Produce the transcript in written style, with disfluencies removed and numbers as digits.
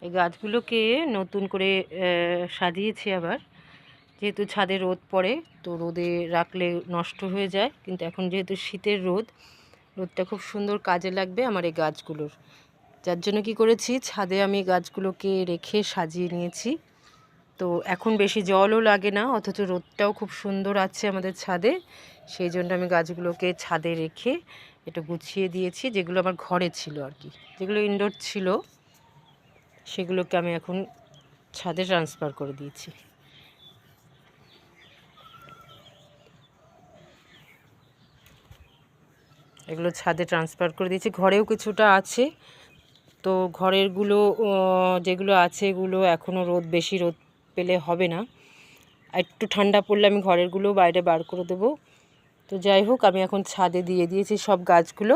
এই গাছগুলোকে নতুন করে সাজিয়েছি আবার, যেহেতু ছাদে রোদ পড়ে তো রোদে রাখলে নষ্ট হয়ে যায়, কিন্তু এখন যেহেতু শীতের রোদটা খুব সুন্দর কাজে লাগবে আমার এই গাছগুলোর, যার জন্য কি করেছি ছাদে আমি গাছগুলোকে রেখে সাজিয়ে নিয়েছি। তো এখন বেশি জলও লাগে না, অথচ রোদটাও খুব সুন্দর আছে আমাদের ছাদে, সেই জন্য আমি গাছগুলোকে ছাদে রেখে এটা গুছিয়ে দিয়েছি। যেগুলো আমার ঘরে ছিল আর কি, যেগুলো ইনডোর ছিল সেগুলোকে আমি এখন ছাদে ট্রান্সফার করে দিয়েছি। এগুলো ছাদে ট্রান্সফার করে দিয়েছি, ঘরেও কিছুটা আছে। তো ঘরেরগুলো যেগুলো আছে এগুলো এখনও বেশি রোদ পেলে হবে না, একটু ঠান্ডা পড়লে আমি ঘরেরগুলো বাইরে বার করে দেবো। তো যাই হোক, আমি এখন ছাদে দিয়ে দিয়েছি সব গাছগুলো।